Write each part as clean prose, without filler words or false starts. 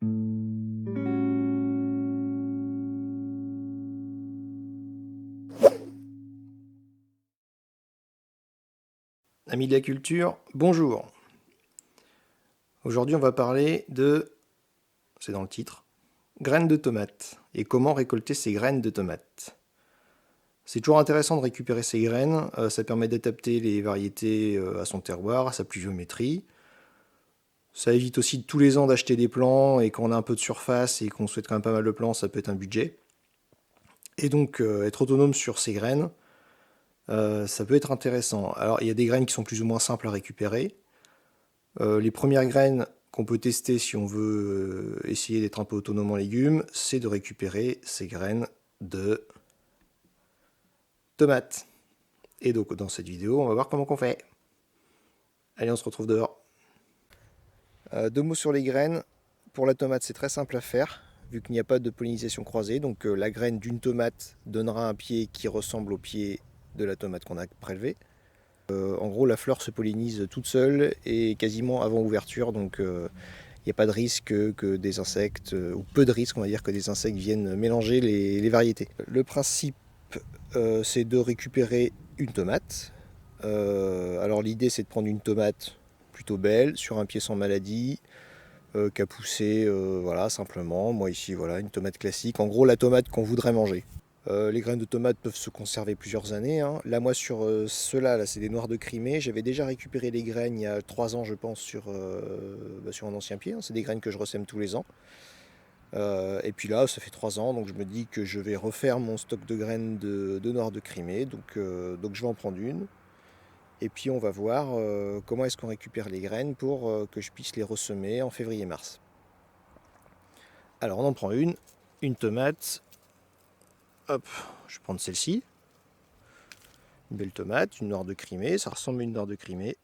Amis de la culture, bonjour. Aujourd'hui on va parler de, c'est dans le titre, graines de tomates et comment récolter ces graines de tomates. C'est toujours intéressant de récupérer ces graines, ça permet d'adapter les variétés à son terroir, à sa pluviométrie. Ça évite aussi tous les ans d'acheter des plants et quand on a un peu de surface et qu'on souhaite quand même pas mal de plants, ça peut être un budget. Et donc être autonome sur ces graines, ça peut être intéressant. Alors il y a des graines qui sont plus ou moins simples à récupérer. Les premières graines qu'on peut tester si on veut essayer d'être un peu autonome en légumes, c'est de récupérer ces graines de tomates. Et donc dans cette vidéo, on va voir comment on fait. Allez, on se retrouve dehors. Deux mots sur les graines. Pour la tomate, c'est très simple à faire, vu qu'il n'y a pas de pollinisation croisée. Donc la graine d'une tomate donnera un pied qui ressemble au pied de la tomate qu'on a prélevée. En gros, la fleur se pollinise toute seule et quasiment avant ouverture, donc il n'y a pas de risque que des insectes, ou peu de risque on va dire, que des insectes viennent mélanger les variétés. Le principe, c'est de récupérer une tomate. Alors l'idée c'est de prendre une tomate plutôt belle, sur un pied sans maladie, qui a poussé voilà, simplement. Moi ici, voilà, une tomate classique. En gros, la tomate qu'on voudrait manger. Les graines de tomates peuvent se conserver plusieurs années, hein. Là, moi, sur ceux-là, là, c'est des noirs de Crimée. J'avais déjà récupéré les graines il y a 3 ans, je pense, sur un ancien pied, hein. C'est des graines que je ressème tous les ans. Et puis là, ça fait 3 ans, donc je me dis que je vais refaire mon stock de graines de noirs de Crimée. Donc je vais en prendre une. Et puis on va voir comment est-ce qu'on récupère les graines pour que je puisse les ressemer en février-mars. Alors on en prend une tomate. Hop, je vais prendre celle-ci. Une belle tomate, une noire de Crimée, ça ressemble à une noire de Crimée.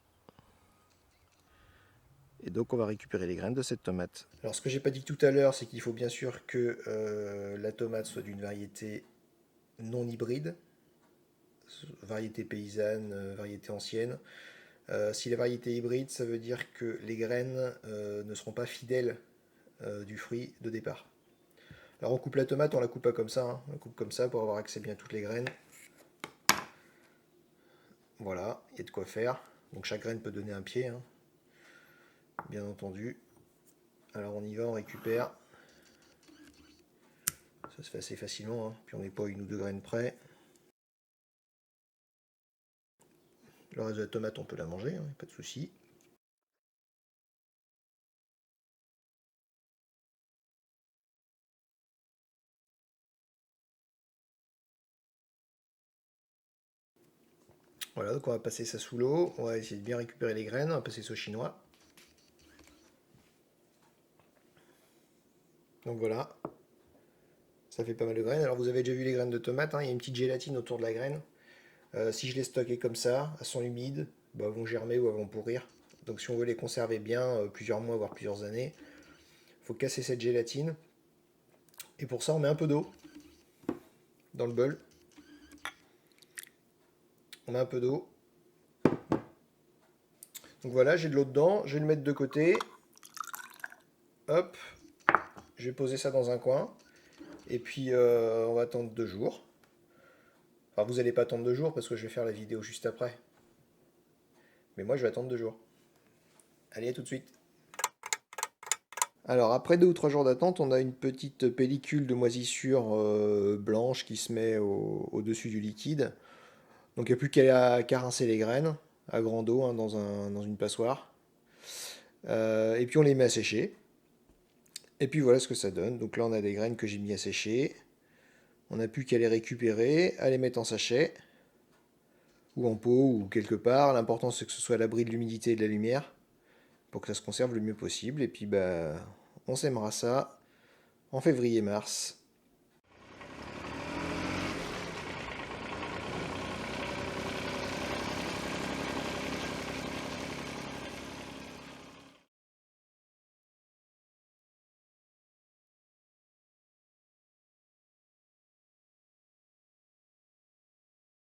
Et donc on va récupérer les graines de cette tomate. Alors ce que j'ai pas dit tout à l'heure, c'est qu'il faut bien sûr que la tomate soit d'une variété non hybride, variété paysanne, variété ancienne. Si la variété est hybride, ça veut dire que les graines ne seront pas fidèles du fruit de départ. Alors on coupe la tomate, on la coupe pas comme ça, hein. On la coupe comme ça pour avoir accès bien à toutes les graines. Voilà, il y a de quoi faire. Donc chaque graine peut donner un pied, hein, bien entendu. Alors on y va, on récupère. Ça se fait assez facilement, hein. Puis on n'est pas une ou deux graines près. Le reste de la tomate, on peut la manger, hein, pas de souci. Voilà, donc on va passer ça sous l'eau. On va essayer de bien récupérer les graines. On va passer ça au chinois. Donc voilà, ça fait pas mal de graines. Alors vous avez déjà vu les graines de tomate, hein, il y a une petite gélatine autour de la graine. Si je les stockais comme ça, elles sont humides, bah, elles vont germer ou elles vont pourrir. Donc si on veut les conserver bien, plusieurs mois, voire plusieurs années, il faut casser cette gélatine. Et pour ça, on met un peu d'eau dans le bol. On met un peu d'eau. Donc voilà, j'ai de l'eau dedans. Je vais le mettre de côté. Hop, je vais poser ça dans un coin. Et puis on va attendre 2 jours. Enfin, vous n'allez pas attendre 2 jours parce que je vais faire la vidéo juste après. Mais moi, je vais attendre 2 jours. Allez, à tout de suite. Alors, après 2 ou 3 jours d'attente, on a une petite pellicule de moisissure blanche qui se met au-dessus du liquide. Donc, il n'y a plus qu'à rincer les graines à grande eau, hein, dans une passoire. Et puis, on les met à sécher. Et puis, voilà ce que ça donne. Donc là, on a des graines que j'ai mis à sécher. On n'a plus qu'à les récupérer, à les mettre en sachet, ou en pot, ou quelque part. L'important, c'est que ce soit à l'abri de l'humidité et de la lumière, pour que ça se conserve le mieux possible. Et puis, bah, on sèmera ça en février-mars.